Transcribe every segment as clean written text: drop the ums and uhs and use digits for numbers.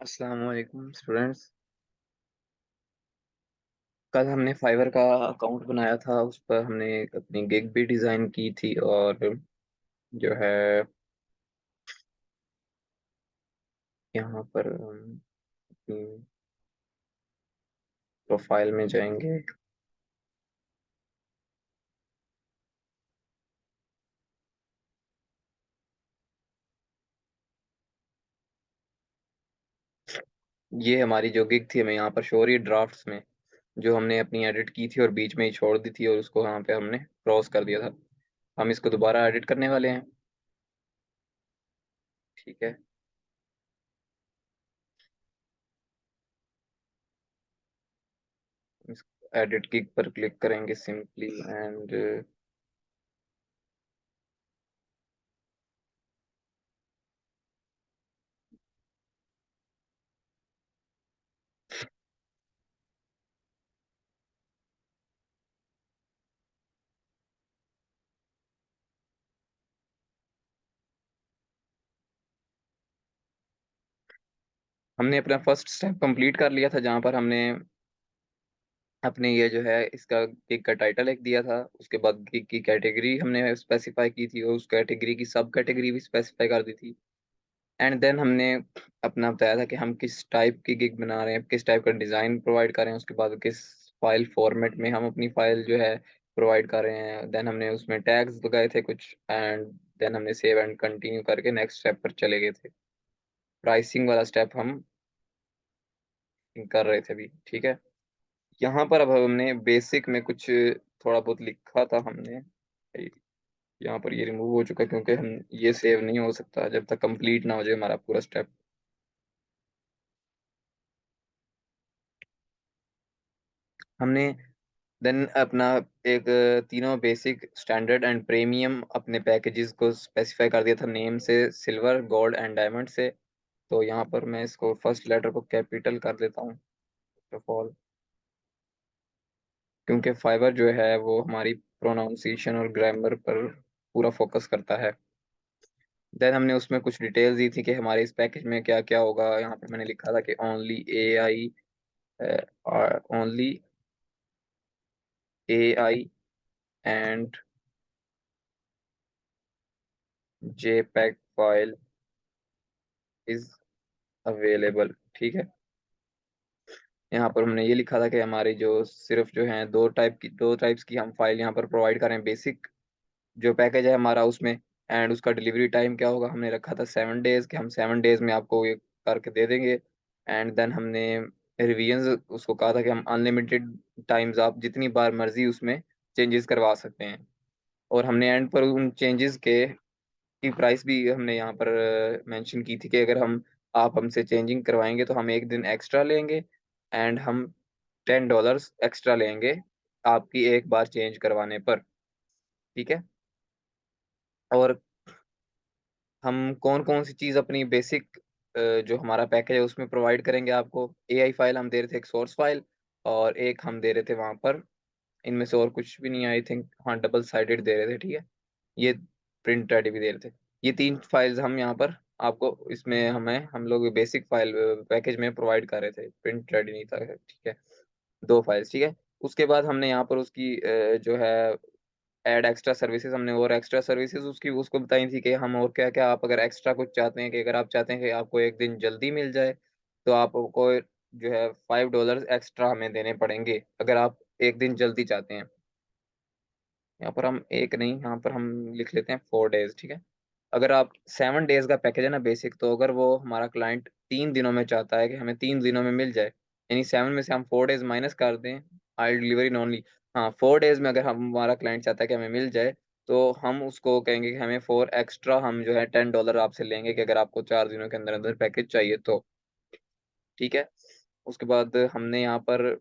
अस्सलाम वालेकुम स्टूडेंट्स। कल हमने फाइवर का अकाउंट बनाया था, उस पर हमने अपनी गिग भी डिज़ाइन की थी और जो है यहाँ पर हम अपनी प्रोफाइल में जाएंगे। ये हमारी जो गिग थी हमें यहाँ पर शो हो रही है ड्राफ्ट्स में, जो हमने अपनी एडिट की थी और बीच में ही छोड़ दी थी और उसको यहाँ पे हमने क्रॉस कर दिया था। हम इसको दोबारा एडिट करने वाले हैं। ठीक है, इस एडिट गिग पर क्लिक करेंगे सिंपली एंड हमने अपना फर्स्ट स्टेप कंप्लीट कर लिया था, जहाँ पर हमने अपने ये जो है इसका गिग का टाइटल एक दिया था। उसके बाद गिग की कैटेगरी हमने स्पेसिफाई की थी और उस कैटेगरी की सब कैटेगरी भी स्पेसिफाई कर दी थी। एंड देन हमने अपना बताया था कि हम किस टाइप की गिग बना रहे हैं, किस टाइप का डिज़ाइन प्रोवाइड कर रहे हैं, उसके बाद किस फाइल फॉर्मेट में हम अपनी फाइल जो है प्रोवाइड कर रहे हैं। देन हमने उसमें टैग्स लगाए थे कुछ एंड देन हमने सेव एंड कंटिन्यू करके नेक्स्ट स्टेप पर चले गए थे। प्राइसिंग वाला स्टेप हम कर रहे थे अभी। ठीक है, यहाँ पर अब हमने बेसिक में कुछ थोड़ा बहुत लिखा था हमने। यहाँ पर ये रिमूव हो चुका है क्योंकि हम ये सेव नहीं हो सकता जब तक कंप्लीट ना हो जाए हमारा पूरा स्टेप। हमने देन अपना एक तीनों बेसिक स्टैंडर्ड एंड प्रीमियम अपने पैकेजेस को स्पेसिफाई कर दिया था नेम से, सिल्वर गोल्ड एंड डायमंड से। तो यहाँ पर मैं इसको फर्स्ट लेटर को कैपिटल कर देता हूँ फर्स्ट ऑफ ऑल, क्योंकि फाइबर जो है वो हमारी प्रोनाउंसिएशन और ग्रामर पर पूरा फोकस करता है। देन हमने उसमें कुछ डिटेल्स दी थी कि हमारे इस पैकेज में क्या क्या होगा। यहाँ पे मैंने लिखा था कि only AI, only AI and JPEG file is available. ठीक है, यहाँ पर हमने ये लिखा था कि हमारी जो सिर्फ जो है दो टाइप्स की हम फाइल यहाँ पर प्रोवाइड करें। बेसिक जो पैकेज है हमारा उसमें, एंड उसका डिलीवरी टाइम क्या होगा हमने रखा था 7 डेज, कि हम 7 डेज में आपको ये करके दे देंगे। एंड देन हमने रिवीजन उसको कहा था कि हम अनलिमिटेड टाइम्स आप जितनी बार मर्जी उसमें चेंजेस करवा सकते हैं। और हमने एंड पर उन चेंजेस के की प्राइस भी हमने यहाँ पर मेंशन की थी कि अगर हम आप हमसे चेंजिंग करवाएंगे तो हम एक दिन एक्स्ट्रा लेंगे एंड हम $10 एक्स्ट्रा लेंगे आपकी एक बार चेंज करवाने पर। ठीक है, और हम कौन कौन सी चीज़ अपनी बेसिक जो हमारा पैकेज है उसमें प्रोवाइड करेंगे आपको। AI फाइल हम दे रहे थे, एक सोर्स फाइल, और एक हम दे रहे थे वहाँ पर, इनमें से और कुछ भी नहीं आई थिंक, हाँ डबल साइडेड दे रहे थे। ठीक है, ये प्रिंट रेडी भी दे रहे थे। ये तीन फाइल्स हम यहाँ पर आपको इसमें हम लोग बेसिक फाइल पैकेज में प्रोवाइड कर रहे थे, प्रिंट रेडी नहीं था। ठीक है, दो फाइल्स। ठीक है, उसके बाद हमने यहाँ पर उसकी जो है ऐड एक्स्ट्रा सर्विसेज, हमने और एक्स्ट्रा सर्विसेज उसकी उसको बताई थी कि हम और क्या क्या, आप अगर एक्स्ट्रा कुछ चाहते हैं, कि अगर आप चाहते हैं कि आपको एक दिन जल्दी मिल जाए तो आपको जो है $5 एक्स्ट्रा हमें देने पड़ेंगे अगर आप एक दिन जल्दी चाहते हैं। यहाँ पर हम एक नहीं, यहाँ पर हम लिख लेते हैं 4 डेज। ठीक है, अगर आप 7 डेज का पैकेज है ना बेसिक, तो अगर वो हमारा क्लाइंट 3 दिनों में चाहता है कि हमें 3 दिनों में मिल जाए, यानी 7 में से हम 4 डेज माइनस कर दें, आई डिलीवरी ओनली, हाँ 4 डेज में अगर हमारा क्लाइंट चाहता है कि हमें मिल जाए, तो हम उसको कहेंगे कि हमें 4 एक्स्ट्रा, हम जो है $10 आपसे लेंगे कि अगर आपको 4 दिनों के अंदर अंदर पैकेज चाहिए तो। ठीक है, उसके बाद हमने यहाँ पर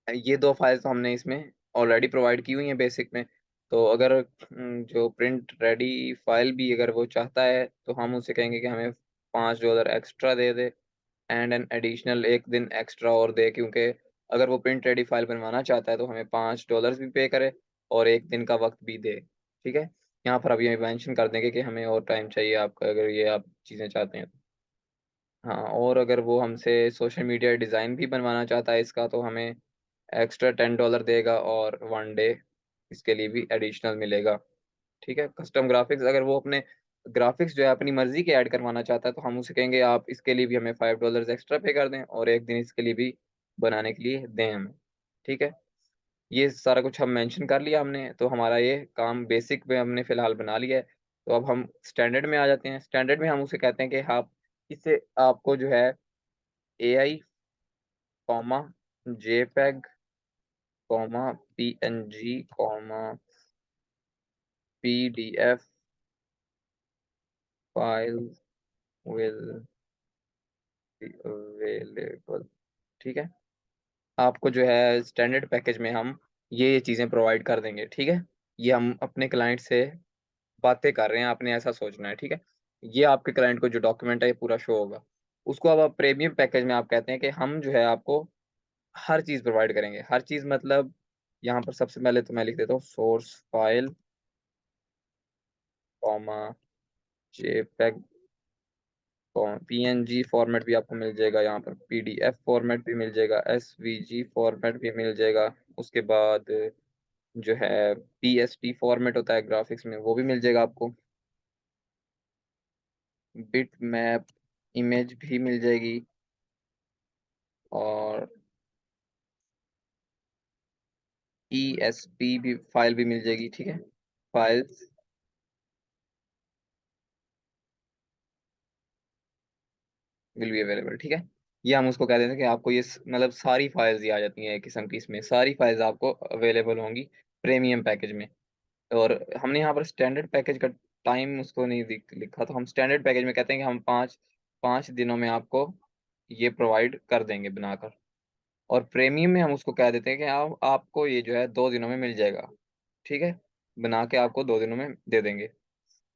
ये दो फाइल्स तो हमने इसमें ऑलरेडी प्रोवाइड की हुई हैं बेसिक में। तो अगर जो प्रिंट रेडी फाइल भी अगर वो चाहता है तो हम उसे कहेंगे कि हमें $5 extra they they and an additional एक दिन एक्स्ट्रा और दे, क्योंकि अगर वो प्रिंट रेडी फाइल बनवाना चाहता है तो हमें $5 भी पे करे और एक दिन का वक्त भी दे। ठीक है, यहाँ पर अब ये मेंशन कर देंगे कि हमें और टाइम चाहिए आपका, अगर ये आप चीज़ें चाहते हैं। हाँ, और अगर वो हमसे सोशल मीडिया डिज़ाइन भी बनवाना चाहता है इसका, तो हमें एक्स्ट्रा $10 देगा, और 1 डे इसके लिए भी एडिशनल मिलेगा। ठीक है, कस्टम ग्राफिक्स अगर वो अपने ग्राफिक्स जो है अपनी मर्जी के ऐड करवाना चाहता है, तो हम उसे कहेंगे आप इसके लिए भी हमें $5 एक्स्ट्रा पे कर दें, और 1 दिन इसके लिए भी बनाने के लिए दें हमें। ठीक है, ये सारा कुछ हम मेंशन कर लिया हमने, तो हमारा ये काम बेसिक में हमने फिलहाल बना लिया है। तो अब हम स्टैंडर्ड में आ जाते हैं। स्टैंडर्ड में हम उसे कहते हैं कि आप इससे आपको जो है AI, comma JPEG, comma PNG, comma PDF file will be available. ठीक है, आपको जो है स्टैंडर्ड पैकेज में हम ये चीज़ें प्रोवाइड कर देंगे। ठीक है, ये हम अपने क्लाइंट से बातें कर रहे हैं, आपने ऐसा सोचना है। ठीक है, ये आपके क्लाइंट को जो डॉक्यूमेंट है ये पूरा शो होगा। उसको अब आप प्रीमियम पैकेज में आप कहते हैं कि हम जो है आपको हर चीज़ प्रोवाइड करेंगे। हर चीज़ मतलब यहाँ पर सबसे पहले तो मैं लिख देता हूँ source file, comma JPEG, PNG format भी आपको मिल जाएगा, यहाँ पर PDF फॉर्मेट भी मिल जाएगा, SVG फॉर्मेट भी मिल जाएगा। उसके बाद जो है PST फॉर्मेट होता है ग्राफिक्स में, वो भी मिल जाएगा आपको। बिट मैप इमेज भी मिल जाएगी, और ESP भी फाइल भी मिल जाएगी। ठीक है, फाइल्स विल बी अवेलेबल। ठीक है, ये हम उसको कह देते हैं कि आपको ये मतलब सारी फाइल्स ही आ जाती हैं एक किस्म की, इसमें सारी फाइल्स आपको अवेलेबल होंगी प्रीमियम पैकेज में। और हमने यहाँ पर स्टैंडर्ड पैकेज का टाइम उसको नहीं लिखा, तो हम स्टैंडर्ड पैकेज में कहते हैं कि हम पाँच पाँच दिनों में आपको ये प्रोवाइड कर देंगे बनाकर। और प्रीमियम में हम उसको कह देते हैं कि आपको ये जो है 2 दिनों में मिल जाएगा। ठीक है, बना के आपको 2 दिनों में दे देंगे।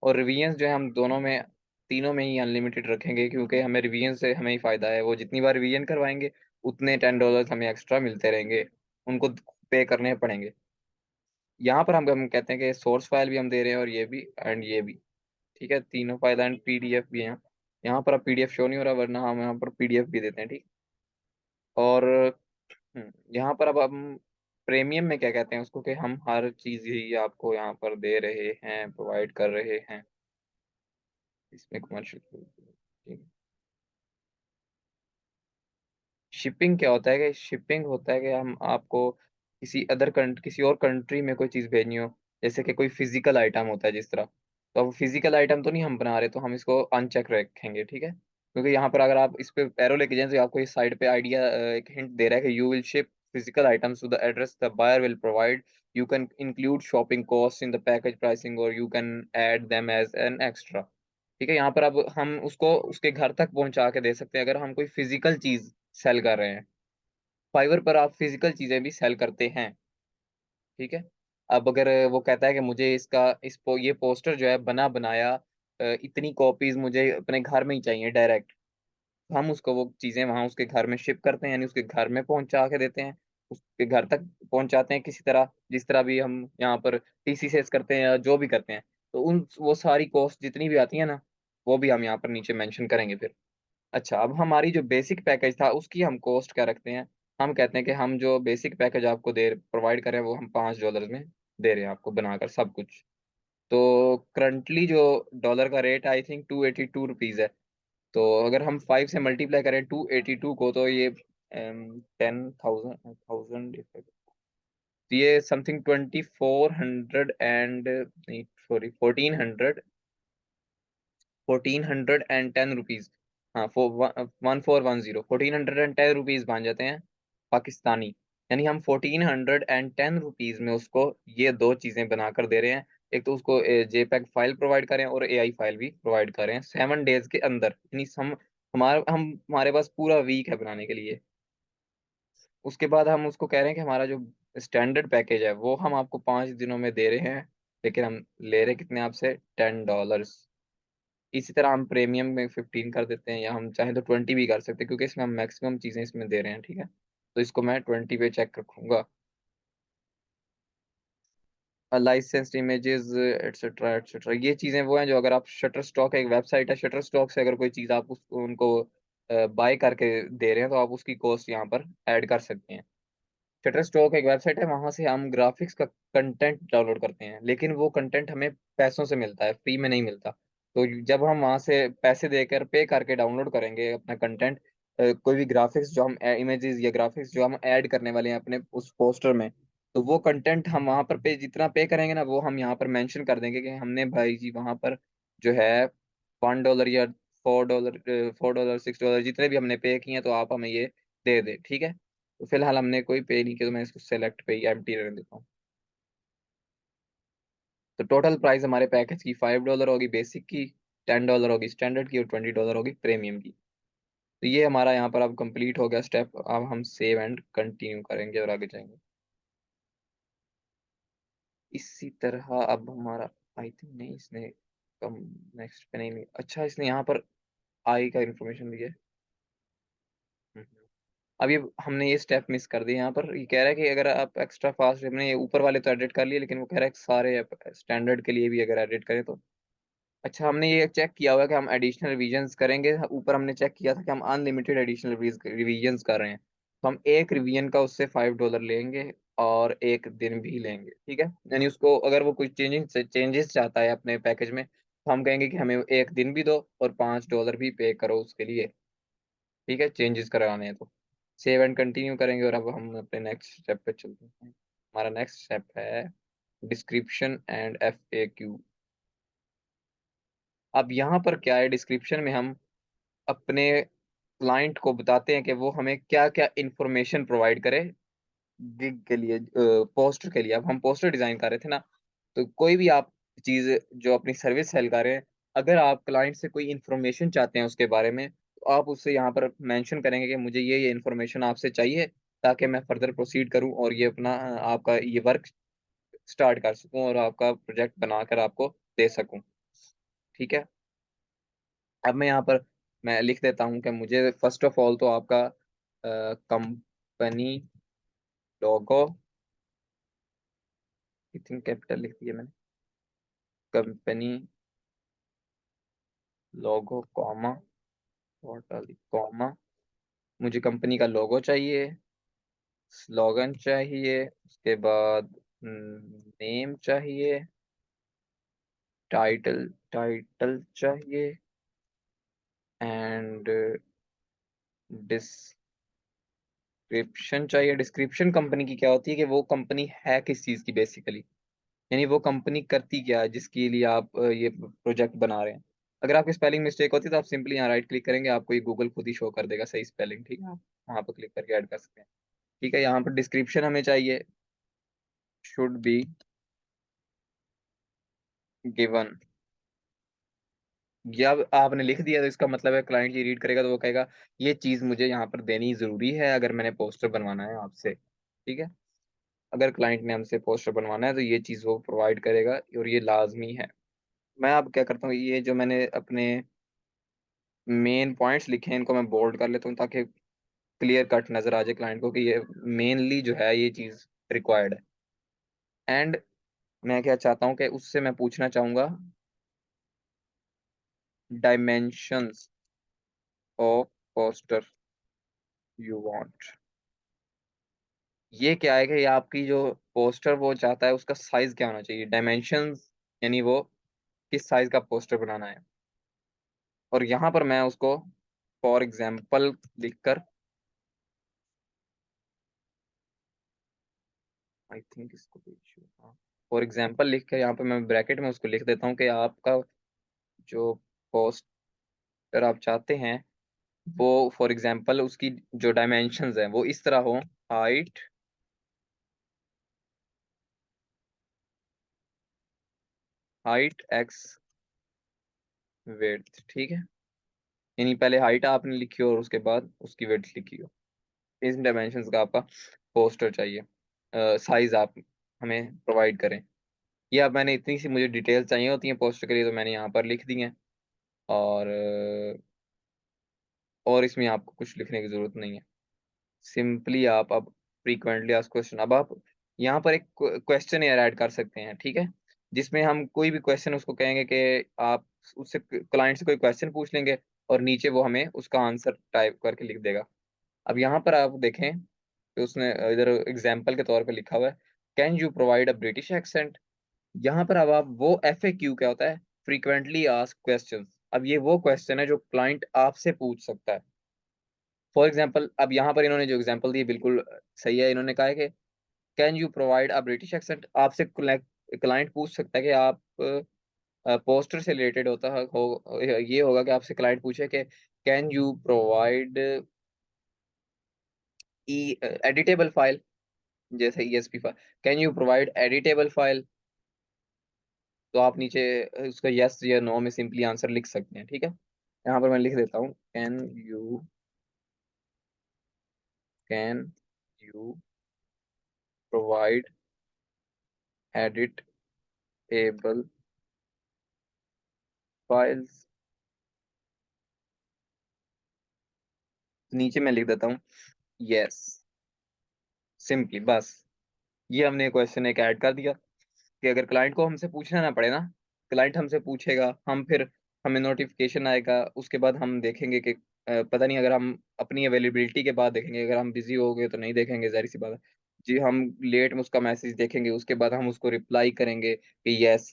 और रिवीजन जो है हम दोनों में, तीनों में ही अनलिमिटेड रखेंगे, क्योंकि हमें रिवीजन से हमें ही फायदा है। वो जितनी बार रिवीजन करवाएंगे उतने $10 हमें एक्स्ट्रा मिलते रहेंगे, उनको पे करने पड़ेंगे। यहाँ पर हम कहते हैं कि सोर्स फाइल भी हम दे रहे हैं, और ये भी एंड ये भी। ठीक है, तीनों फाइल एंड PDF भी हैं। यहाँ पर अब PDF शो नहीं हो रहा, वरना हम यहाँ पर PDF भी देते हैं। ठीक, और यहाँ पर अब हम प्रीमियम में क्या कहते हैं उसको, कि हम हर चीज़ ही आपको यहाँ पर दे रहे हैं, प्रोवाइड कर रहे हैं इसमें कमर्शियल। शिपिंग क्या होता है, कि शिपिंग होता है कि हम आपको किसी और कंट्री में कोई चीज़ भेजनी हो, जैसे कि कोई फिजिकल आइटम होता है जिस तरह। तो अब फिजिकल आइटम तो नहीं हम बना रहे, तो हम इसको अनचेक रखेंगे। ठीक है, क्योंकि यहाँ पर अगर आप इस पे एरो लेके जाएं, तो आपको इस साइड पे आइडिया एक हिंट दे रहा है कि you will ship physical items to the address the buyer will provide, you can include shopping cost in the package pricing, और you can add them as an extra. ठीक है, यहाँ पर अब हम उसको उसके घर तक पहुंचा के दे सकते हैं, अगर हम कोई फिजिकल चीज सेल कर रहे हैं। फाइवर पर आप फिजिकल चीजें भी सेल करते हैं। ठीक है, अब अगर वो कहता है कि मुझे ये पोस्टर जो है बना बनाया, इतनी कॉपीज मुझे अपने घर में ही चाहिए डायरेक्ट, हम उसको वो चीजें वहां उसके घर में शिप करते हैं, यानी उसके घर में पहुंचा के देते हैं। उसके घर तक पहुंचाते हैं किसी तरह, जिस तरह भी हम यहाँ पर TCS करते हैं या जो भी करते हैं। तो उन वो सारी कॉस्ट जितनी भी आती है ना, वो भी हम यहाँ पर नीचे मेंशन करेंगे फिर। अच्छा, अब हमारी जो बेसिक पैकेज था उसकी हम कॉस्ट क्या रखते हैं। हम कहते हैं कि हम जो बेसिक पैकेज आपको दे प्रोवाइड करें, वो हम $5 में दे रहे हैं आपको बनाकर सब कुछ। तो करंटली जो डॉलर का रेट आई थिंक ₹282 है। तो अगर हम 5 से मल्टीप्लाई करें 282 को, तो ये 10,000 तो ये समथिंग 2400 एंड नहीं सॉरी 1410 रुपीज। हाँ, 1410 रुपीज बन जाते हैं पाकिस्तानी। यानी हम 1410 रुपीज में उसको ये दो चीजें बनाकर दे रहे हैं। एक तो उसको JPEG फाइल प्रोवाइड करें, और AI फाइल भी प्रोवाइड करें 7 डेज के अंदर। यानी हमारे पास पूरा वीक है बनाने के लिए। उसके बाद हम उसको कह रहे हैं कि हमारा जो स्टैंडर्ड पैकेज है वो हम आपको 5 दिनों में दे रहे हैं, लेकिन हम ले रहे कितने आपसे $10। इसी तरह हम प्रीमियम में 15 कर देते हैं, या हम चाहें तो 20 भी कर सकते हैं, क्योंकि इसमें हम मैक्सिमम चीज़ें इसमें दे रहे हैं। ठीक है, तो इसको मैं 20 पे चेक रखूंगा। लाइसेंस्ड इमेजेस एटसेट्रा एटसेट्रा, ये चीज़ें वो हैं जो, अगर आप शटर स्टॉक, एक वेबसाइट है शटर स्टॉक से, अगर कोई चीज़ आप उनको बाय करके दे रहे हैं तो आप उसकी कॉस्ट यहाँ पर ऐड कर सकते हैं। शटरस्टॉक एक वेबसाइट है, वहां से हम ग्राफिक्स का कंटेंट डाउनलोड करते हैं, लेकिन वो कंटेंट हमें पैसों से मिलता है, फ्री में नहीं मिलता। तो जब हम वहां से पैसे देकर पे करके डाउनलोड करेंगे अपना कंटेंट, कोई भी ग्राफिक्स जो हम इमेजेस या ग्राफिक्स जो हम ऐड करने वाले हैं अपने उस पोस्टर में, तो वो कंटेंट हम वहां पर पे जितना पे करेंगे ना, वो हम यहाँ पर मेंशन कर देंगे कि हमने भाई जी वहां पर जो है $1 या $4, $4, $6 जितने भी हमने पे किए हैं, तो आप हमें ये दे दे, ठीक है। तो फिलहाल हमने कोई पे नहीं किया, तो मैं इसको सेलेक्ट पे ही एम्प्टी रहने देता हूँ। तो टोटल प्राइस हमारे पैकेज की $5 होगी, बेसिक की $10 होगी, स्टैंडर्ड की, और $20 होगी प्रीमियम की। तो ये हमारा यहाँ पर अब कंप्लीट हो गया स्टेप। अब हम सेव एंड कंटिन्यू करेंगे और आगे जाएंगे इसी तरह। अब हमारा आई थिंक नहीं, इसने कम नेक्स्ट पे नहीं, अच्छा इसने यहाँ पर आई का इंफॉर्मेशन दिया है। हम्म। अब ये हमने ये स्टेप मिस कर दिया। यहाँ पर ये कह रहा है कि अगर आप एक्स्ट्रा फास्ट, हमने ये ऊपर वाले तो एडिट कर लिए, लेकिन वो कह रहा है कि सारे स्टैंडर्ड के लिए भी अगर एडिट करें तो अच्छा। हमने ये चेक किया हुआ है कि हम एडिशनल रिवीजन्स करेंगे, ऊपर हमने चेक किया था कि हम अनलिमिटेड एडिशनल रिवीजन्स कर रहे हैं, तो हम एक रिवीजन का उससे $5 लेंगे और एक दिन भी लेंगे, ठीक है। यानी उसको अगर वो कुछ चेंजेस चाहता है अपने पैकेज में, तो हम कहेंगे कि हमें एक दिन भी दो और $5 भी पे करो उसके लिए, ठीक है, चेंजेस करवाने हैं तो। सेव एंड कंटिन्यू करेंगे और अब हम अपने नेक्स्ट स्टेप पे चलते हैं। हमारा नेक्स्ट स्टेप है डिस्क्रिप्शन एंड FAQ। अब यहाँ पर क्या है, डिस्क्रिप्शन में हम अपने क्लाइंट को बताते हैं कि वो हमें क्या क्या इंफॉर्मेशन प्रोवाइड करे गिग के लिए, पोस्टर के लिए। अब हम पोस्टर डिजाइन कर रहे थे ना, तो कोई भी आप चीज जो अपनी सर्विस सेल कर रहे हैं, अगर आप क्लाइंट से कोई इंफॉर्मेशन चाहते हैं उसके बारे में, तो आप उससे यहाँ पर मेंशन करेंगे कि मुझे ये इंफॉर्मेशन आपसे चाहिए, ताकि मैं फर्दर प्रोसीड करूँ और ये अपना आपका ये वर्क स्टार्ट कर सकूँ और आपका प्रोजेक्ट बनाकर आपको दे सकूँ, ठीक है। अब मैं यहाँ पर मैं लिख देता हूँ कि मुझे फर्स्ट ऑफ ऑल तो आपका company logo, I think capital लिख दिया मैंने, कंपनी लोगो कॉमा, कॉमा, मुझे कंपनी का लोगो चाहिए, स्लोगन चाहिए, उसके बाद नेम चाहिए, टाइटल टाइटल चाहिए, एंड डिस्क्रिप्शन चाहिए। डिस्क्रिप्शन कंपनी की क्या होती है कि वो कंपनी है किस चीज़ की बेसिकली, यानी वो कंपनी करती क्या है जिसके लिए आप ये प्रोजेक्ट बना रहे हैं। अगर आपकी स्पेलिंग मिस्टेक होती है तो आप सिंपली यहाँ राइट क्लिक करेंगे, आपको ये गूगल खुद ही शो कर देगा सही स्पेलिंग, ठीक है। आप वहाँ पर क्लिक करके ऐड कर सकते हैं, ठीक है। यहाँ पर डिस्क्रिप्शन हमें चाहिए, शुड बी गिवन। या अब आपने लिख दिया तो इसका मतलब है क्लाइंट ये रीड करेगा तो वो कहेगा ये चीज़ मुझे यहाँ पर देनी ज़रूरी है अगर मैंने पोस्टर बनवाना है आपसे, ठीक है। अगर क्लाइंट ने हमसे पोस्टर बनवाना है तो ये चीज़ वो प्रोवाइड करेगा और ये लाजमी है। मैं अब क्या करता हूँ, ये जो मैंने अपने मेन पॉइंट्स लिखे हैं इनको मैं बोल्ड कर लेता हूँ, ताकि क्लियर कट नजर आ जाए क्लाइंट को कि ये मेनली जो है ये चीज रिक्वायर्ड है। एंड मैं क्या चाहता हूँ कि उससे मैं पूछना चाहूंगा dimensions of poster you want. ये क्या है कि ये आपकी जो पोस्टर वो चाहता है उसका साइज क्या होना चाहिए, डायमेंशंस, यानी वो किस साइज का पोस्टर बनाना है। और यहाँ पर मैं उसको फॉर एग्जाम्पल लिखकर, आई थिंक इसको फॉर एग्जाम्पल लिख कर यहाँ पे मैं ब्रैकेट में उसको लिख देता हूँ कि आपका जो पोस्टर आप चाहते हैं वो फॉर एग्जांपल उसकी जो डायमेंशंस हैं वो इस तरह हो, हाइट, हाइट एक्स वेड्थ, ठीक है। यानी पहले हाइट आपने लिखी हो और उसके बाद उसकी वेड्थ लिखी हो। इस डायमेंशंस का आपका पोस्टर चाहिए, साइज आप हमें प्रोवाइड करें। ये अब मैंने इतनी सी मुझे डिटेल्स चाहिए होती हैं पोस्टर के लिए, तो मैंने यहाँ पर लिख दी हैं। और और इसमें आपको कुछ लिखने की जरूरत नहीं है, सिंपली आप अब फ्रीक्वेंटली आस्क्ड क्वेश्चन, अब आप यहाँ पर एक क्वेश्चन एयर ऐड कर सकते हैं, ठीक है, जिसमें हम कोई भी क्वेश्चन उसको कहेंगे कि आप उससे क्लाइंट से कोई क्वेश्चन पूछ लेंगे, और नीचे वो हमें उसका आंसर टाइप करके लिख देगा। अब यहाँ पर आप देखें कि उसने इधर एग्जाम्पल के तौर पे लिखा हुआ है, can you provide a British accent. यहाँ पर अब आप वो FAQ क्या होता है, फ्रीक्वेंटली आस्क क्वेश्चन। अब ये वो क्वेश्चन है जो क्लाइंट आपसे पूछ सकता है। फॉर एग्जाम्पल, अब यहाँ पर इन्होंने जो एग्जाम्पल दी बिल्कुल सही है। इन्होंने कहा है कि can you provide a British accent. आपसे क्लाइंट पूछ सकता है कि आप पोस्टर से रिलेटेड होता है ये होगा कि आपसे क्लाइंट पूछे कि can you provide editable file, जैसे ESP file, can you provide editable file. तो आप नीचे उसका यस या नो में सिंपली आंसर लिख सकते हैं। ठीक है, यहाँ पर मैं लिख देता हूँ, can you provide editable files. नीचे मैं लिख देता हूँ यस, सिंपली बस। ये हमने क्वेश्चन एक ऐड कर दिया कि अगर क्लाइंट को हमसे पूछना ना पड़े ना, क्लाइंट हमसे पूछेगा, हम फिर हमें नोटिफिकेशन आएगा, उसके बाद हम देखेंगे कि पता नहीं, अगर हम अपनी अवेलेबिलिटी के बाद देखेंगे, अगर हम बिजी हो गए तो नहीं देखेंगे, जाहिर सी बात है जी। हम लेट में उसका मैसेज देखेंगे, उसके बाद हम उसको रिप्लाई करेंगे कि यस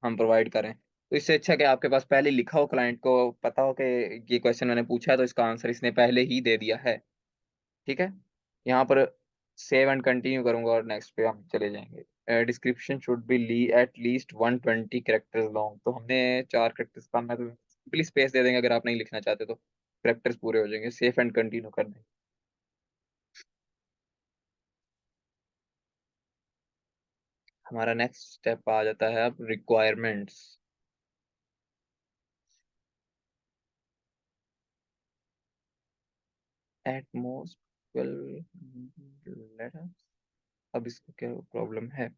हम प्रोवाइड करें। तो इससे अच्छा कि आपके पास पहले लिखा हो, क्लाइंट को पता हो कि ये क्वेश्चन मैंने पूछा है तो इसका आंसर इसने पहले ही दे दिया है। ठीक है, यहाँ पर सेव एंड कंटिन्यू करूंगा और नेक्स्ट पे हम चले जाएंगे। डिस्क्रिप्शन शुड बी ली एट लीस्ट 120 कैरेक्टर्स लॉन्ग। तो हमने 4 कैरेक्टर्स का, मैं तो सिंपली स्पेस दे देंगे अगर आप नहीं लिखना चाहते तो, कैरेक्टर्स पूरे हो जाएंगे। सेव एंड कंटिन्यू कर देंगे। हमारा नेक्स्ट स्टेप आ जाता है अब रिक्वायरमेंट्स। At most 12 letters. अब इसको क्या प्रॉब्लम है?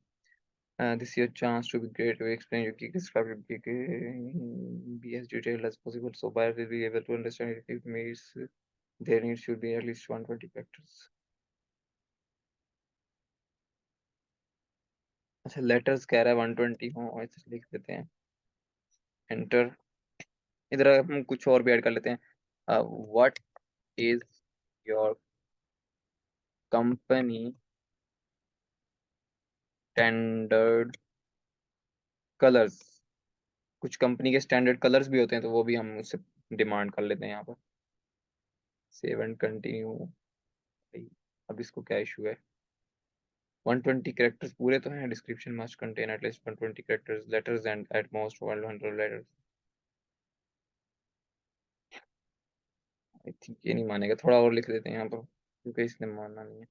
This is your chance to be great to explain your key, describe your key, be as detailed as possible so buyer will be able to understand it. It means their needs should be at least 120 factors. अच्छा, letters कह रहा है 120 हो, ऐसे लिख देते हैं, enter. इधर हम कुछ और भी ऐड कर लेते हैं। What is your company standard colours. कुछ कंपनी के स्टैंडर्ड कलर्स भी होते हैं, तो वो भी हम उससे डिमांड कर लेते हैं यहाँ पर। Save and continue. अब इसको क्या इशू है? 120 कैरेक्टर्स पूरे तो हैं। Description must contain at least 120 characters, letters and at most 100 letters. I think ये नहीं मानेगा, थोड़ा और लिख देते हैं यहाँ पर क्योंकि इसने मानना नहीं है।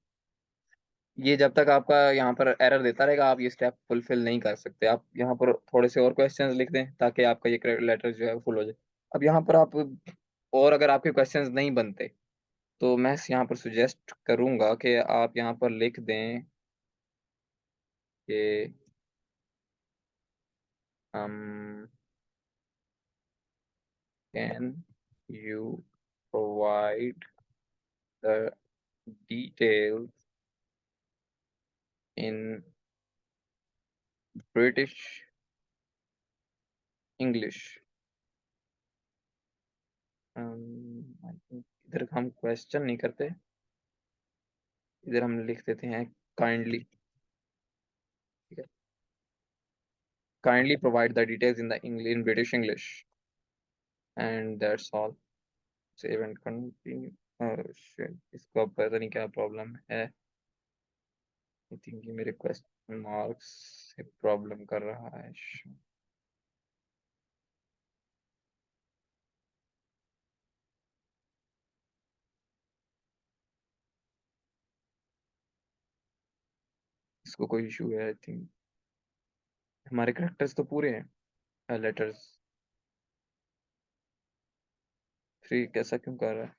ये जब तक आपका यहाँ पर एरर देता रहेगा, आप ये स्टेप फुलफिल नहीं कर सकते। आप यहाँ पर थोड़े से और क्वेश्चंस लिख दें ताकि आपका ये लेटर जो है फुल हो जाए। अब यहाँ पर आप, और अगर आपके क्वेश्चंस नहीं बनते तो मैं यहाँ पर सुजेस्ट करूंगा कि आप यहाँ पर लिख दें कि हम can you provide the details in British English। I think इधर हम क्वेश्चन नहीं करते, इधर हम लिख देते हैं काइंडली। ठीक है, kindly provide the details in the English in British English and that's all. Save and continue. इसको अब पता नहीं क्या प्रॉब्लम है। आई थिंक ये मेरे क्वेश्चन मार्क्स से प्रॉब्लम कर रहा है। इसको कोई इशू है आई थिंक। हमारे करेक्टर्स तो पूरे हैं, लेटर्स। थ्री कैसा क्यों कर रहा है?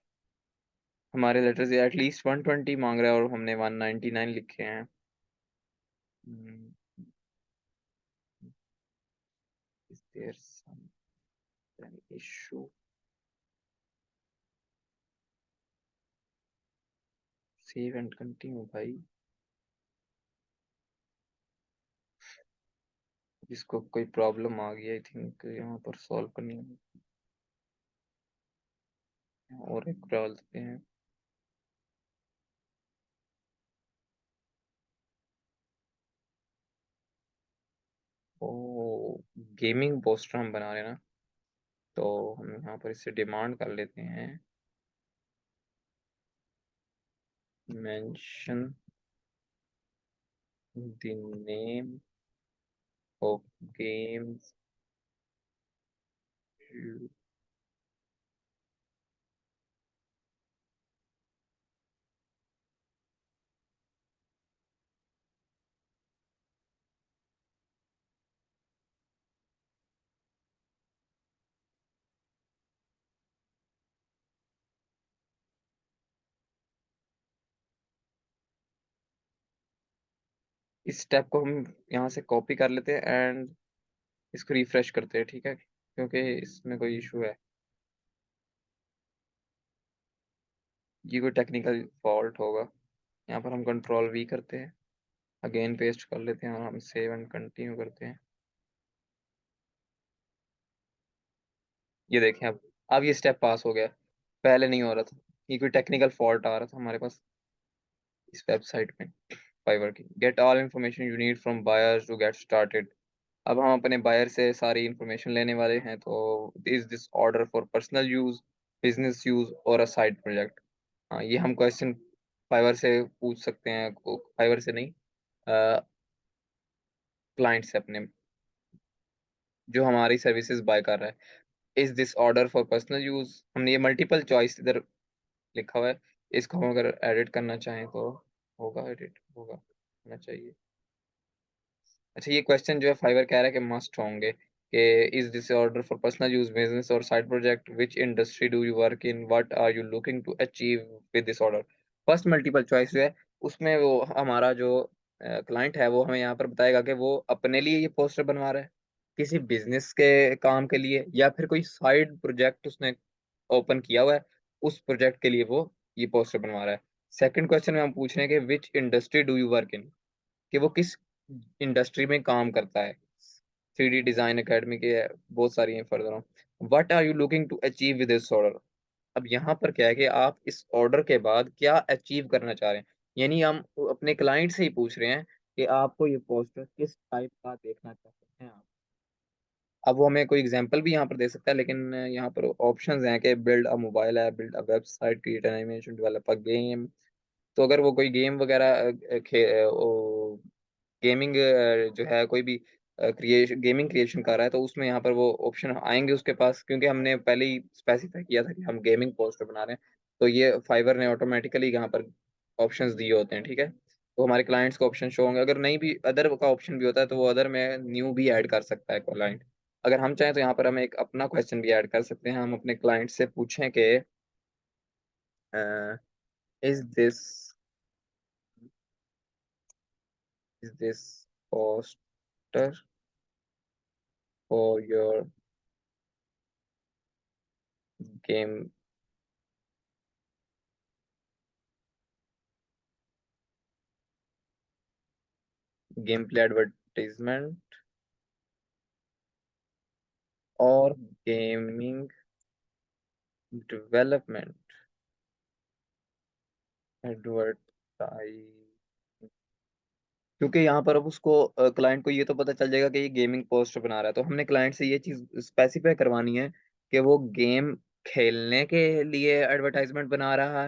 हमारे लेटर्स एटलीस्ट 120 मांग रहा है और हमने 199 लिखे हैं। Hmm, is there some an issue? Save and continue भाई। इसको कोई प्रॉब्लम आ गई आई थिंक, यहाँ पर सॉल्व करनी है। और एक डालते हैं। ओ, गेमिंग पोस्टर हम बना रहे हैं ना, तो हम यहाँ पर इससे डिमांड कर लेते हैं, mention the name of games you. इस स्टेप को हम यहाँ से कॉपी कर लेते हैं एंड इसको रिफ्रेश करते हैं, ठीक है, क्योंकि इसमें कोई इशू है, ये कोई टेक्निकल फॉल्ट होगा। यहाँ पर हम कंट्रोल वी करते हैं, अगेन पेस्ट कर लेते हैं और हम सेव एंड कंटिन्यू करते हैं। ये देखें, अब ये स्टेप पास हो गया, पहले नहीं हो रहा था, ये कोई टेक्निकल फॉल्ट आ रहा था हमारे पास इस वेबसाइट में। फाइवर की get all information you need from buyers to get started. अब हम अपने बायर से सारी इन्फॉर्मेशन लेने वाले हैं, तो is this order for personal use, business use और अ साइड प्रोजेक्ट। हाँ, ये हम क्वेश्चन फाइवर से पूछ सकते हैं, फाइवर से नहीं, क्लाइंट से अपने, जो हमारी सर्विसेज बाय कर रहा है। Is this order for personal use, हमने ये मल्टीपल चॉइस इधर लिखा हुआ है, इसको हम अगर एडिट करना चाहें तो होगा, एडिट होगा, होना चाहिए। अच्छा, ये क्वेश्चन जो है फाइवर कह रहा है कि मस्ट होंगे, कि is this order for personal use, business or side project, which industry do you work in, what are you looking to achieve with this order. First multiple choice जो है, उसमें वो हमारा जो क्लाइंट है वो हमें यहाँ पर बताएगा कि वो अपने लिए ये पोस्टर बनवा रहा है, किसी बिजनेस के काम के लिए, या फिर कोई साइड प्रोजेक्ट उसने ओपन किया हुआ है, उस प्रोजेक्ट के लिए वो ये पोस्टर बनवा रहा है। सेकंड क्वेश्चन में हम पूछ रहे हैं कि विच इंडस्ट्री डू यू वर्क इन, कि वो किस इंडस्ट्री में काम करता है। 3D डिजाइन एकेडमी के बहुत सारी हैं further. What are you looking to achieve with this order. अब यहाँ पर क्या है कि आप इस ऑर्डर के बाद क्या अचीव करना चाह रहे हैं, यानी हम अपने क्लाइंट से ही पूछ रहे हैं कि आपको ये पोस्टर किस टाइप का देखना चाहते हैं आप। अब वो हमें कोई एग्जांपल भी यहाँ पर दे सकता है, लेकिन यहाँ पर ऑप्शंस हैं कि build a mobile app, build a website, create animation, develop a game. तो अगर वो कोई गेम वगैरह गेमिंग जो है कोई भी क्रिएशन, गेमिंग क्रिएशन कर रहा है, तो उसमें यहाँ पर वो ऑप्शन आएंगे उसके पास, क्योंकि हमने पहले ही स्पेसिफाई किया था कि हम गेमिंग पोस्टर बना रहे हैं, तो ये फाइवर ने ऑटोमेटिकली यहाँ पर ऑप्शंस दिए होते हैं, ठीक है। तो हमारे क्लाइंट्स को ऑप्शन शो होंगे, अगर नहीं भी अदर का ऑप्शन भी होता है तो वो अदर में न्यू भी ऐड कर सकता है क्लाइंट। अगर हम चाहें तो यहाँ पर हम एक अपना क्वेश्चन भी ऐड कर सकते हैं, हम अपने क्लाइंट से पूछें कि is this is this poster for your game, game play advertisement और गेमिंग डेवलपमेंट एडवर्टाइज। क्योंकि यहाँ पर अब उसको क्लाइंट को ये तो पता चल जाएगा कि ये गेमिंग पोस्टर बना रहा है, तो हमने क्लाइंट से ये चीज स्पेसिफाई करवानी है कि वो गेम खेलने के लिए एडवर्टाइजमेंट बनवा रहा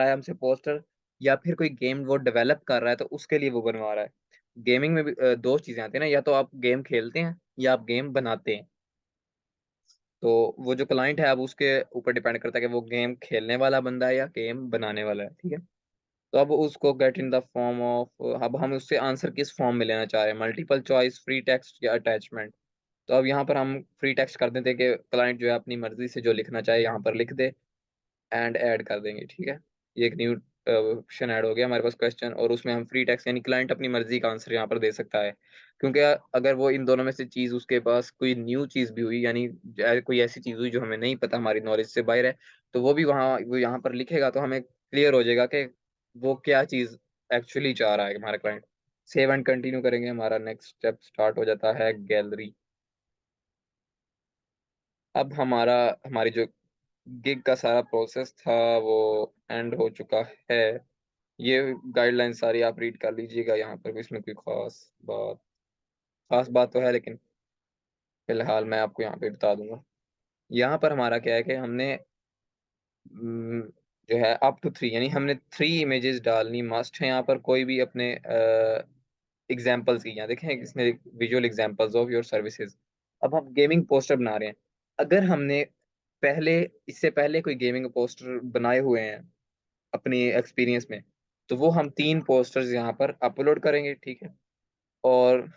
है हमसे पोस्टर, या फिर कोई गेम वो डेवलप कर रहा है तो उसके लिए वो बनवा रहा है। गेमिंग में भी दो चीजें आती है ना, या तो आप गेम खेलते हैं या आप गेम बनाते हैं। तो वो जो क्लाइंट है अब उसके ऊपर डिपेंड करता है कि वो गेम खेलने वाला बंदा है या गेम बनाने वाला है, ठीक है। तो अब उसको get in the form of, अब हम उससे आंसर किस फॉर्म में लेना चाह रहे हैं, मल्टीपल चॉइस, फ्री टेक्स्ट या अटैचमेंट। तो अब यहाँ पर हम फ्री टेक्स्ट कर देते हैं कि क्लाइंट जो है अपनी मर्जी से जो लिखना चाहे यहाँ पर लिख दे, एंड ऐड कर देंगे, ठीक है। ये एक न्यू ऑप्शन ऐड हो गया हमारे पास क्वेश्चन, और उसमें हम फ्री टेक्स्ट यानी क्लाइंट अपनी मर्जी का आंसर यहाँ पर दे सकता है। क्योंकि अगर वो इन दोनों में से चीज उसके पास कोई न्यू चीज भी हुई, यानी कोई ऐसी चीज हुई जो हमें नहीं पता, हमारी नॉलेज से बाहर है, तो वो भी वहाँ वो यहाँ पर लिखेगा, तो हमें क्लियर हो जाएगा कि वो क्या चीज एक्चुअली चाह रहा है हमारा क्लाइंट। सेव एंड कंटिन्यू करेंगे, हमारा नेक्स्ट स्टेप स्टार्ट हो जाता है गैलरी। अब हमारी जो गिग का सारा प्रोसेस था वो एंड हो चुका है। ये गाइडलाइन सारी आप रीड कर लीजिएगा, यहाँ पर इसमें कोई खास बात तो है, लेकिन फिलहाल मैं आपको यहाँ पे बता दूंगा। यहाँ पर हमारा क्या है कि हमने हम्म, जो है अप टू 3, यानी हमने 3 इमेजेस डालनी मस्ट है यहाँ पर। कोई भी अपने एग्जाम्पल्स की यहाँ देखें, इसमें visual examples of your services. अब हम गेमिंग पोस्टर बना रहे हैं। अगर हमने पहले इससे पहले कोई गेमिंग पोस्टर बनाए हुए हैं अपनी एक्सपीरियंस में, तो वो हम 3 पोस्टर्स यहाँ पर अपलोड करेंगे, ठीक है। और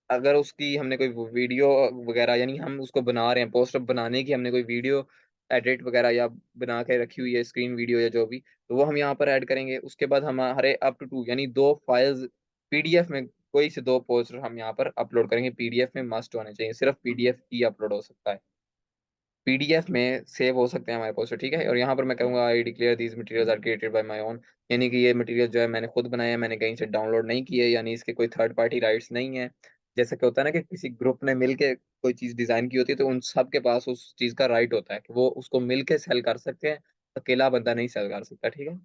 अगर उसकी हमने कोई वीडियो वगैरह, यानी हम उसको बना रहे हैं पोस्टर बनाने की, हमने कोई वीडियो एडिट वगैरह या बना के रखी हुई है, स्क्रीन वीडियो या जो भी, तो वो हम यहाँ पर ऐड करेंगे। उसके बाद हमारे अप टू 2 यानी 2 फाइल्स पीडीएफ में, कोई से 2 पोस्टर हम यहाँ पर अपलोड करेंगे। पीडीएफ में मस्ट होने चाहिए, सिर्फ पीडीएफ ही अपलोड हो सकता है। पीडीएफ में सेव हो सकते हैं हमारे पोस्टर, ठीक है। और यहाँ पर मैं कहूँगा I declare these materials are created by my own, यानी कि ये मटेरियल जो है मैंने खुद बनाया है, मैंने कहीं से डाउनलोड नहीं किए, यानी इसके कोई थर्ड पार्टी राइट्स नहीं है। जैसे कि होता है ना कि किसी ग्रुप ने मिलके कोई चीज डिजाइन की होती है, तो उन सब के पास उस चीज का राइट होता है कि वो उसको मिलके सेल कर सकते हैं। अकेला बंदा नहीं सेल कर सकता, ठीक है।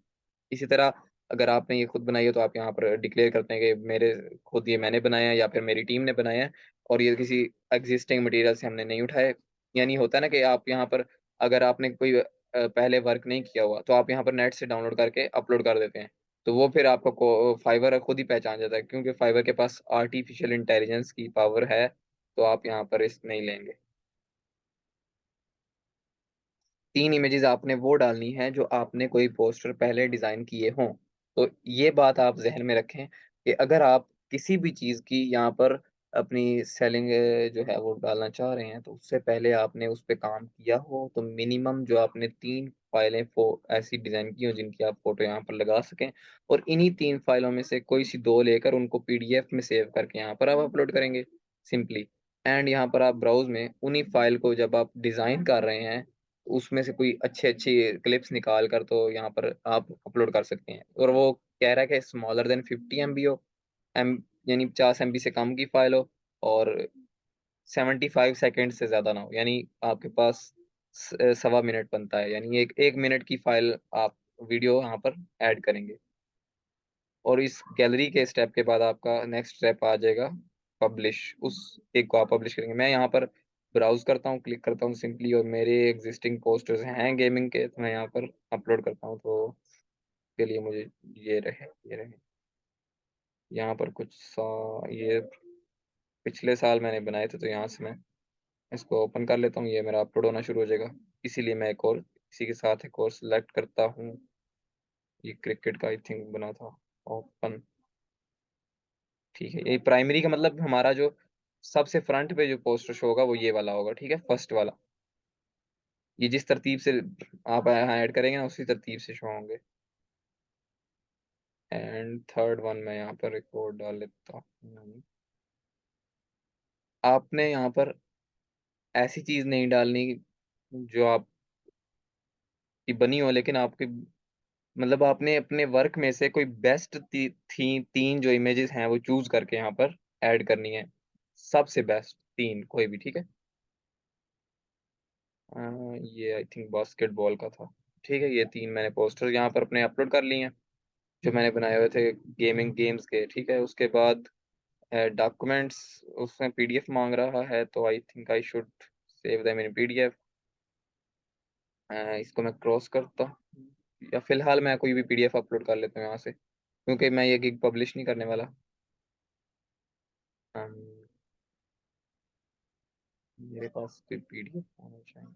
इसी तरह अगर आपने ये खुद बनाई है, तो आप यहाँ पर डिक्लेयर करते हैं कि मेरे खुद ये मैंने बनाया है या फिर मेरी टीम ने बनाया है, और ये किसी एग्जिस्टिंग मटेरियल से हमने नहीं उठाए। यानी होता है ना कि आप यहाँ पर अगर आपने कोई पहले वर्क नहीं किया हुआ, तो आप यहाँ पर नेट से डाउनलोड करके अपलोड कर देते हैं, तो वो फिर आपको फाइवर खुद ही पहचान जाता है, क्योंकि फाइवर के पास आर्टिफिशियल इंटेलिजेंस की पावर है। तो आप यहाँ पर रिस्क नहीं लेंगे। 3 इमेजेस आपने वो डालनी है जो आपने कोई पोस्टर पहले डिजाइन किए हों। तो ये बात आप जहन में रखें कि अगर आप किसी भी चीज की यहाँ पर अपनी सेलिंग जो है वो डालना चाह रहे हैं, तो उससे पहले आपने उस पर काम किया हो, तो मिनिमम जो आपने 3 फाइलें ऐसी डिजाइन की हो जिनकी आप फोटो यहाँ पर लगा सकें, और इन्हीं 3 फाइलों में से कोई सी 2 लेकर उनको पीडीएफ में सेव करके यहाँ पर आप अपलोड करेंगे सिंपली। एंड यहाँ पर आप ब्राउज में उन्हीं फाइल को जब आप डिजाइन कर रहे हैं, उसमें से कोई अच्छे अच्छे क्लिप्स निकाल कर तो यहाँ पर आप अपलोड कर सकते हैं। और वो कह रहा है कि स्मॉलर देन 50 MB हो, एम यानी 50 MB से कम की फाइल हो, और 75 सेकेंड से ज्यादा ना हो, यानी आपके पास 1.25 मिनट बनता है, यानी एक 1 मिनट की फाइल आप वीडियो यहाँ पर ऐड करेंगे। और इस गैलरी के स्टेप के बाद आपका नेक्स्ट स्टेप आ जाएगा पब्लिश। उस एक को आप पब्लिश करेंगे। मैं यहाँ पर ब्राउज करता हूँ, क्लिक करता हूँ सिंपली, और मेरे एग्जिस्टिंग पोस्टर्स हैं गेमिंग के, तो मैं यहाँ पर अपलोड करता हूँ। तो के लिए मुझे ये रहे यहाँ पर ये पिछले साल मैंने बनाए थे, तो यहाँ से मैं इसको ओपन कर लेता हूँ, ये मेरा अपलोड होना शुरू हो जाएगा। इसीलिए मैं एक और इसी के साथ एक और सिलेक्ट करता हूँ। ये क्रिकेट का आई थिंक बना था। ओपन, ठीक है। ये प्राइमरी का मतलब हमारा जो सबसे फ्रंट पे जो पोस्टर शो होगा वो ये वाला होगा, ठीक है, फर्स्ट वाला। ये जिस तरतीब से आप यहाँ ऐड करेंगे ना, उसी तरतीब से शो होंगे। एंड थर्ड वन मैं यहाँ पर एक और डाल लेता हूँ। आपने यहाँ पर ऐसी चीज नहीं डालनी जो आपकी बनी हो, लेकिन आपकी मतलब आपने अपने वर्क में से कोई बेस्ट तीन जो इमेजेस हैं वो चूज करके यहाँ पर ऐड करनी है। सबसे बेस्ट 3 कोई भी, ठीक है। ये आई थिंक बास्केटबॉल का था। ठीक है, ये 3 मैंने पोस्टर यहाँ पर अपने अपलोड कर लिए हैं, जो मैंने बनाए हुए थे गेमिंग गेम्स के, ठीक है। उसके बाद डॉक्यूमेंट्स, उसमें पीडीएफ मांग रहा है, तो I think I should save them in PDF. इसको मैं क्रॉस करता हूँ, या फिलहाल मैं कोई भी पीडीएफ अपलोड कर लेता हूँ यहाँ से, क्योंकि मैं ये गिग पब्लिश नहीं करने वाला। अम, मेरे पास कोई पीडीएफ होना चाहिए।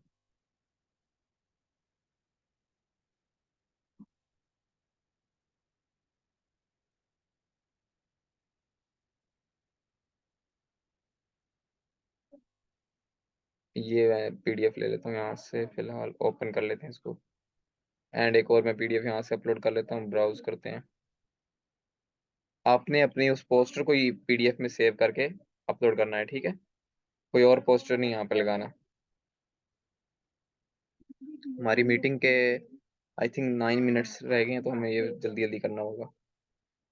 ये मैं पीडीएफ ले लेता हूँ यहाँ से, फिलहाल ओपन कर लेते हैं इसको। एंड एक और मैं पीडीएफ यहाँ से अपलोड कर लेता हूँ, ब्राउज करते हैं। आपने अपनी उस पोस्टर को ही पीडीएफ में सेव करके अपलोड करना है, ठीक है। कोई और पोस्टर नहीं यहाँ पे लगाना। हमारी मीटिंग के आई थिंक 9 मिनट्स रह गए हैं, तो हमें ये जल्दी जल्दी करना होगा।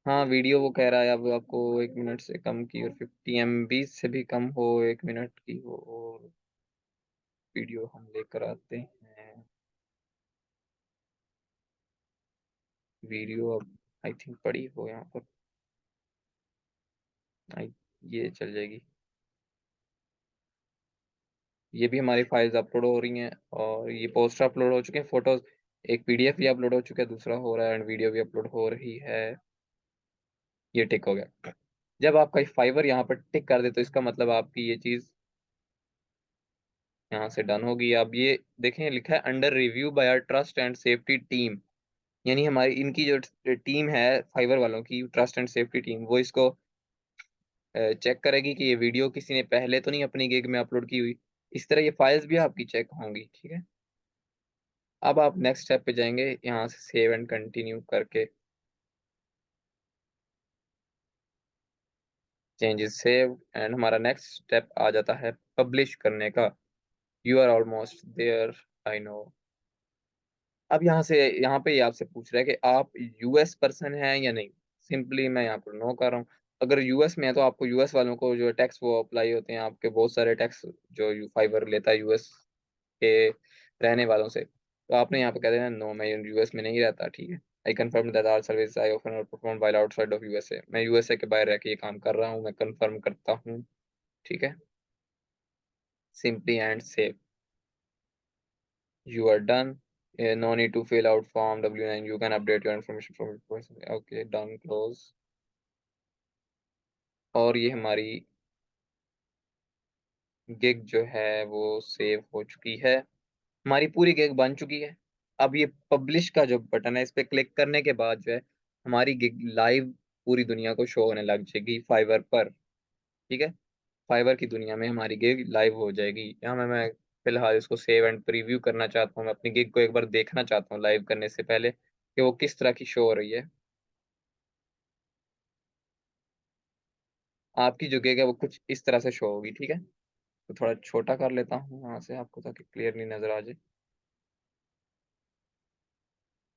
हाँ, वीडियो वो कह रहा है अब आपको 1 मिनट से कम की और 50 MB से भी कम हो 1 मिनट की हो, और वीडियो हम लेकर आते हैं। वीडियो अब आई थिंक पड़ी हो यहाँ पर। आई ये चल जाएगी। ये भी हमारी फाइल्स अपलोड हो रही हैं और ये पोस्टर अपलोड हो चुके हैं, फोटोज, एक पीडीएफ भी अपलोड हो चुका है, दूसरा हो रहा है एंड वीडियो भी अपलोड हो रही है। ये टिक हो गया। जब आपका फाइवर यहाँ पर टिक कर दे तो इसका मतलब आपकी ये चीज यहाँ से डन होगी। अब ये देखें लिखा है under review by our trust and safety team, यानी हमारी इनकी जो टीम है फाइवर वालों की, ट्रस्ट एंड सेफ्टी टीम, वो इसको चेक करेगी कि ये वीडियो किसी ने पहले तो नहीं अपनी गिग में अपलोड की हुई। इस तरह ये फाइल्स भी आपकी चेक होंगी, ठीक है। अब आप नेक्स्ट स्टेप पे जाएंगे, यहाँ से सेव एंड कंटिन्यू करके चेंजेस सेव, एंड हमारा नेक्स्ट स्टेप आ जाता है पब्लिश करने का। You are almost there, I know. अब यहाँ से यहाँ पे ये आपसे पूछ रहा है कि आप यूएस पर्सन हैं या नहीं। सिंपली मैं यहाँ पर नो कर रहा हूँ। अगर यूएस में है तो आपको यूएस वालों को जो टैक्स वो अप्लाई होते हैं, आपके बहुत सारे टैक्स जो यू फाइबर लेता है यूएस के रहने वालों से, तो आपने यहाँ पे कह देना नो, मैं यूएस में नहीं रहता, ठीक है। I confirm that our service I offer or perform while outside of USA, मैं यूएसए के बाहर रह के ये काम कर रहा हूँ, मैं कंफर्म करता हूँ, ठीक है। Simply and save, you are done. No need to fill out form W9, you can update your information from your person, okay done, close। और ये हमारी गिग जो है वो सेव हो चुकी है, हमारी पूरी गिग बन चुकी है। अब ये पब्लिश का जो बटन है, इस पे क्लिक करने के बाद जो है हमारी गिग लाइव पूरी दुनिया को शो होने लग जाएगी फाइवर पर, ठीक है। फाइवर की दुनिया में हमारी गिग लाइव हो जाएगी। यहाँ मैं फिलहाल इसको सेव एंड प्रीव्यू करना चाहता हूँ, मैं अपनी गिग को एक बार देखना चाहता हूँ लाइव करने से पहले कि वो किस तरह की शो हो रही है। आपकी जो गिग है वो कुछ इस तरह से शो होगी, ठीक है। तो थोड़ा छोटा कर लेता हूँ यहाँ से आपको ताकि क्लियरली नजर आ जाए।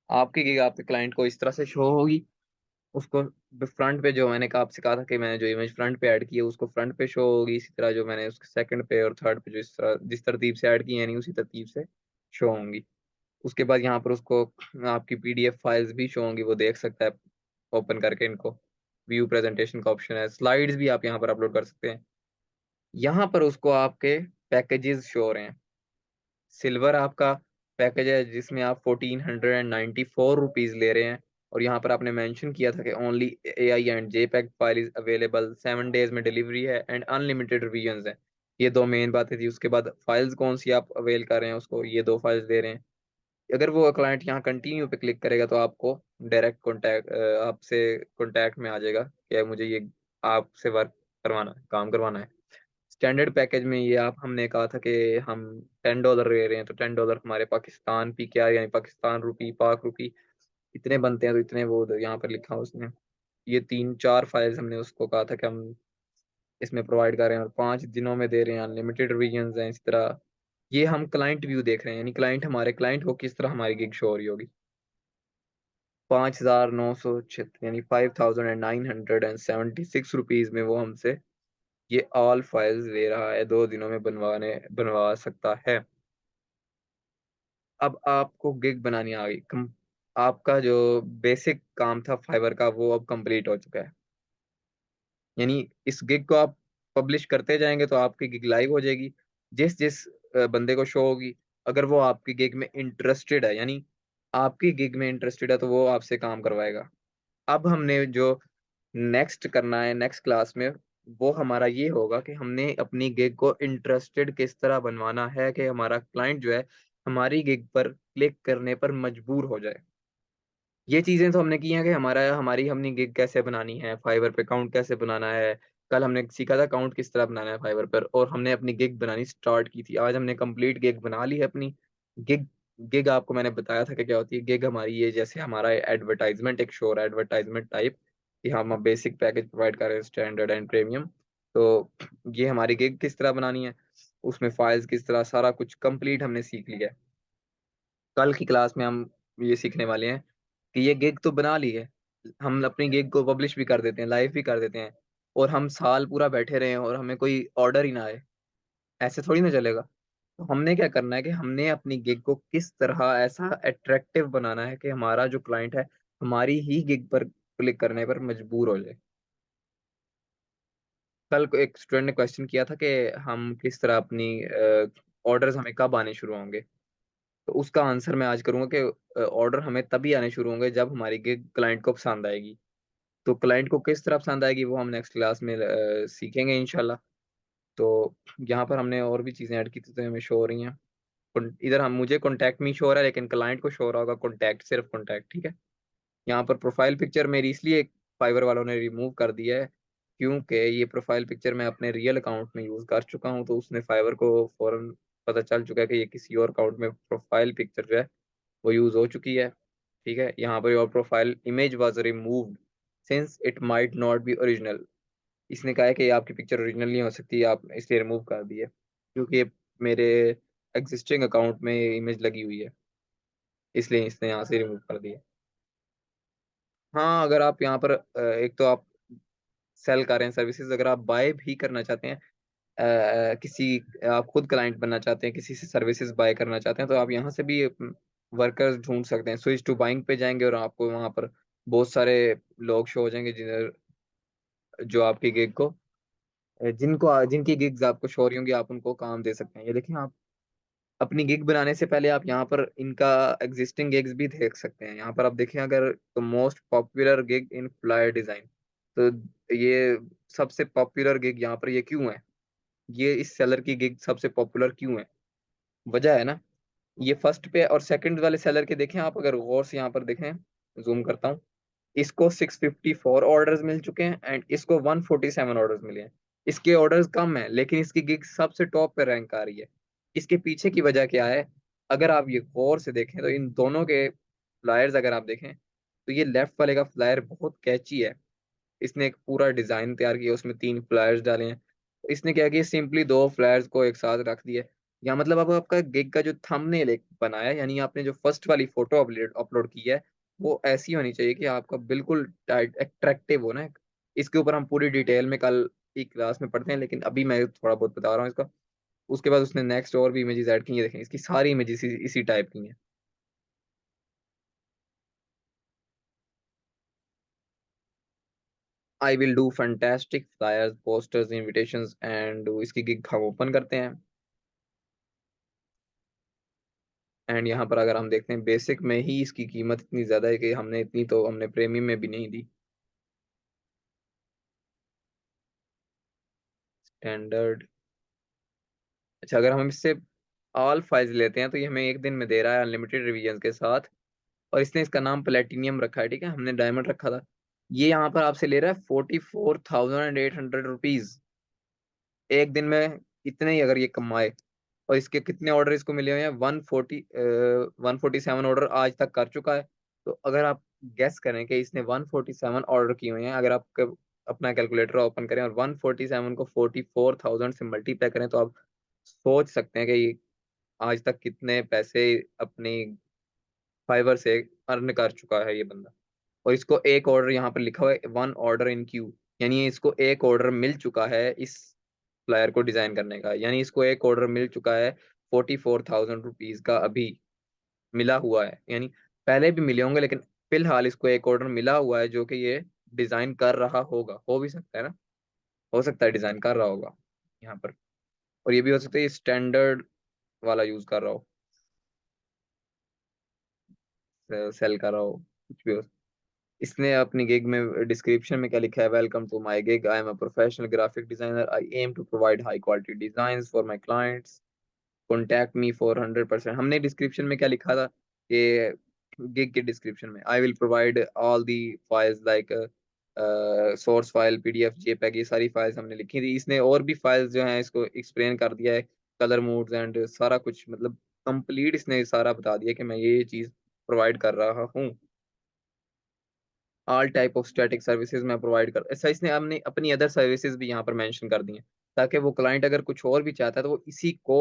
आपकी गिग आपके क्लाइंट को इस तरह से शो होगी। उसको फ्रंट पे जो मैंने कहा आपसे कहा था कि मैंने जो इमेज फ्रंट पे ऐड की है उसको फ्रंट पे शो होगी, इसी तरह जो मैंने उसके सेकंड पे और थर्ड पे जो इस तरह जिस तरतीब से ऐड की है, यानी उसी तरतीब से शो होंगी। उसके बाद यहाँ पर उसको आपकी पीडीएफ फाइल्स भी शो होंगी, वो देख सकता है ओपन करके इनको। व्यू प्रेजेंटेशन का ऑप्शन है, स्लाइड्स भी आप यहाँ पर अपलोड कर सकते हैं। यहाँ पर उसको आपके पैकेजेस शो हो रहे हैं। सिल्वर आपका पैकेज है जिसमें आप 1494 रुपीज ले रहे हैं, और यहाँ पर आपने मेंशन किया था कि only AI and JPEG file is available, 7 days में डिलीवरी है एंड अनलिमिटेड रिवीजन है। ये दो मेन बातें थी। उसके बाद फाइल्स कौन सी आप अवेल कर रहे हैं उसको, ये दो फाइल्स दे रहे हैं। अगर वो क्लाइंट यहाँ कंटिन्यू पे क्लिक करेगा तो आपको डायरेक्ट कॉन्टैक्ट आपसे कॉन्टैक्ट में आ जाएगा कि मुझे ये आपसे वर्क करवाना है, काम करवाना है। स्टैंडर्ड पैकेज में ये आप हमने कहा था कि हम $10 ले रहे हैं, तो $10 हमारे पाकिस्तान PKR यानी पाकिस्तान रुपी, पाक रुपी इतने बनते हैं, तो इतने वो यहाँ पर लिखा उसने। ये 3-4 फाइल्स हमने उसको कहा था कि हम इसमें प्रोवाइड कर रहे हैं और 5 दिनों में दे रहे हैं, अनलिमिटेड रिवीजन हैं इस तरह। ये हम क्लाइंट व्यू देख रहे हैं, यानी क्लाइंट हमारे क्लाइंट को किस तरह हमारी गिग शो हो रही होगी। 5,976 यानी 5,976 रुपीज में वो हमसे ये ऑल फाइल्स दे रहा है, 2 दिनों में बनवा सकता है। अब आपको गिग बनानी आ गई आपका जो बेसिक काम था फाइवर का वो अब कंप्लीट हो चुका है। यानी इस गिग को आप पब्लिश करते जाएंगे तो आपकी गिग लाइव हो जाएगी। जिस जिस बंदे को शो होगी, अगर वो आपकी गिग में इंटरेस्टेड है, यानी आपकी गिग में इंटरेस्टेड है, तो वो आपसे काम करवाएगा। अब हमने जो नेक्स्ट करना है नेक्स्ट क्लास में, वो हमारा ये होगा कि हमने अपनी गिग को इंटरेस्टेड किस तरह बनवाना है कि हमारा क्लाइंट जो है हमारी गिग पर क्लिक करने पर मजबूर हो जाए। ये चीजें तो हमने की हैं कि हमारी हमने गिग कैसे बनानी है, फाइवर पे काउंट कैसे बनाना है। कल हमने सीखा था काउंट किस तरह बनाना है फाइवर पर, और हमने अपनी गिग बनानी स्टार्ट की थी। आज हमने कंप्लीट गिग बना ली है अपनी। गिग गिग आपको मैंने बताया था कि क्या होती है गिग हमारी, ये जैसे हमारा एडवर्टाइजमेंट एक शो एडवर्टाइजमेंट टाइप कि हम बेसिक पैकेज प्रोवाइड कर रहे हैं स्टैंडर्ड एंड प्रीमियम। तो ये हमारी गिग किस तरह बनानी है, उसमें फाइल्स किस तरह, सारा कुछ कंप्लीट हमने सीख लिया है। कल की क्लास में हम ये सीखने वाले हैं कि ये गिग तो बना ली है, हम अपनी गिग को पब्लिश भी कर देते हैं, लाइव भी कर देते हैं, और हम साल पूरा बैठे रहे और हमें कोई ऑर्डर ही ना आए, ऐसे थोड़ी ना चलेगा। तो हमने क्या करना है कि हमने अपनी गिग को किस तरह ऐसा अट्रैक्टिव बनाना है कि हमारा जो क्लाइंट है हमारी ही गिग पर क्लिक करने पर मजबूर हो जाए। कल को एक स्टूडेंट ने क्वेश्चन किया था कि हम किस तरह अपनी ऑर्डर्स हमें कब आने शुरू होंगे। तो उसका आंसर मैं आज करूंगा कि ऑर्डर हमें तभी आने शुरू होंगे जब हमारी गिग क्लाइंट को पसंद आएगी। तो क्लाइंट को किस तरह पसंद आएगी वो हम नेक्स्ट क्लास में सीखेंगे इंशाल्लाह। तो यहाँ पर हमने और भी चीज़ें ऐड की थी तो हमें शो हो रही हैं। इधर हम मुझे कॉन्टैक्ट मी शो हो रहा है लेकिन क्लाइंट को शो हो रहा होगा कॉन्टैक्ट, सिर्फ कॉन्टैक्ट, ठीक है। यहाँ पर प्रोफाइल पिक्चर मेरी इसलिए फाइवर वालों ने रिमूव कर दिया है क्योंकि ये प्रोफाइल पिक्चर मैं अपने रियल अकाउंट में यूज़ कर चुका हूँ, तो उसने फाइवर को फौरन पता चल चुका है कि ये किसी और अकाउंट में प्रोफाइल पिक्चर जो है वो यूज़ हो चुकी है। ठीक है, यहाँ per your profile image was removed since it might not be original. इसने कहा है कि ये आपकी पिक्चर ओरिजिनल नहीं हो सकती, आप इसलिए रिमूव कर दिए क्योंकि ये मेरे एग्जिस्टिंग अकाउंट में इमेज लगी हुई है, इसलिए इसने यहाँ से रिमूव कर दिया। हाँ, अगर आप यहाँ पर एक तो आप सेल कर रहे हैं सर्विसेज, अगर आप बाय भी करना चाहते हैं, किसी आप खुद क्लाइंट बनना चाहते हैं, किसी से सर्विसेज बाय करना चाहते हैं, तो आप यहाँ से भी वर्कर्स ढूंढ सकते हैं। स्विच टू बाइंग पे जाएंगे और आपको वहाँ पर बहुत सारे लोग शो हो जाएंगे जिन्हें जो आपकी गिग को जिनकी गिग्स आपको शो हो रही होंगी, आप उनको काम दे सकते हैं। ये देखिए, आप अपनी गिग बनाने से पहले आप यहाँ पर इनका एग्जिस्टिंग गिग्स भी देख सकते हैं। यहाँ पर आप देखें, अगर तो मोस्ट पॉपुलर गिग इन फ्लायर डिजाइन, तो ये सबसे पॉपुलर गिग यहाँ पर ये क्यों है, ये इस सेलर की गिग सबसे पॉपुलर क्यों है, वजह है ना। ये फर्स्ट पे और सेकंड वाले सेलर के देखें आप, अगर गौर से यहाँ पर देखें, जूम करता हूँ, इसको 654 ऑर्डर्स मिल चुके हैं एंड इसको 147 ऑर्डर्स मिले हैं। इसके ऑर्डर्स कम है लेकिन इसकी गिग सबसे टॉप पे रैंक आ रही है। इसके पीछे की वजह क्या है, अगर आप ये गौर से देखें तो इन दोनों के फ्लायर्स अगर आप देखें तो ये लेफ्ट वाले का फ्लायर बहुत कैची है। इसने एक पूरा डिजाइन तैयार किया, उसमें 3 फ्लायर्स डाले हैं। तो इसने क्या किया, सिंपली 2 फ्लायर्स को एक साथ रख दिया। या मतलब अब आपका गिग का जो थंबनेल एक बनाया है, यानी आपने जो फर्स्ट वाली फोटो अपलोड अपलोड की है, वो ऐसी होनी चाहिए कि आपका बिल्कुल अट्रैक्टिव हो ना। इसके ऊपर हम पूरी डिटेल में कल की क्लास में पढ़ते हैं, लेकिन अभी मैं थोड़ा बहुत बता रहा हूँ इसका। उसके बाद उसने नेक्स्ट और भी इमेजेस ऐड की हैं, देखें इसकी सारी इमेजेस इसी टाइप की हैं। I will do fantastic flyers posters invitations and इसकी गिग हम ओपन करते हैं। एंड यहाँ पर अगर हम देखते हैं बेसिक में ही इसकी कीमत इतनी ज़्यादा है कि हमने इतनी तो हमने प्रीमियम में भी नहीं दी। स्टैंडर्ड, अच्छा अगर हम इससे ऑल फाइल्स लेते हैं तो ये हमें एक दिन में दे रहा है अनलिमिटेड रिवीजन के साथ। और इसने इसका नाम प्लेटिनियम रखा है, ठीक है, हमने डायमंड रखा था। ये यहाँ पर आपसे ले रहा है 44,800 रुपीज एक दिन में। इतने ही अगर ये कमाए, और इसके कितने ऑर्डर इसको मिले हुए हैं, 147 ऑर्डर आज तक कर चुका है। तो अगर आप गेस करें कि इसने 147 ऑर्डर किए हुए हैं, अगर आप अपना कैलकुलेटर ओपन करें और 147 को 44,000 से मल्टीप्लाई करें, तो आप सोच सकते हैं कि ये आज तक कितने पैसे अपनी फाइवर से अर्न कर चुका है ये बंदा। और इसको एक ऑर्डर यहाँ पर लिखा हुआ है, 1 ऑर्डर इन क्यू, यानी इसको एक ऑर्डर मिल चुका है इस फ्लायर को डिजाइन करने का, यानी इसको एक ऑर्डर मिल चुका है 44,000 रुपीज का अभी मिला हुआ है। यानी पहले भी मिले होंगे लेकिन फिलहाल इसको एक ऑर्डर मिला हुआ है जो कि ये डिजाइन कर रहा होगा, हो भी सकता है ना, हो सकता है डिजाइन कर रहा होगा यहाँ पर। और ये भी हो सकता है स्टैंडर्ड वाला यूज कर रहा हो, सेल कर रहा हो, कुछ भी हो। इसने अपनी गिग में डिस्क्रिप्शन में क्या लिखा है, welcome to my gig, I am a professional graphic designer, I am to provide high quality designs for my clients, contact me for 100%। हमने डिस्क्रिप्शन में क्या लिखा था कि गिग के डिस्क्रिप्शन में, I will provide all the files like source file, PDF, JPEG, ये सारी फाइल्स हमने लिखी थी। इसने और भी फाइल्स जो हैं इसको एक्सप्लेन कर दिया है, कलर मोड्स एंड सारा कुछ, मतलब कंप्लीट इसने सारा बता दिया कि मैं ये चीज़ प्रोवाइड कर रहा हूँ। All type of static services मैं प्रोवाइड कर, ऐसा इसने हमने अपनी अदर सर्विसेज भी यहाँ पर मेंशन कर दी हैं, ताकि वो क्लाइंट अगर कुछ और भी चाहता है तो वो इसी को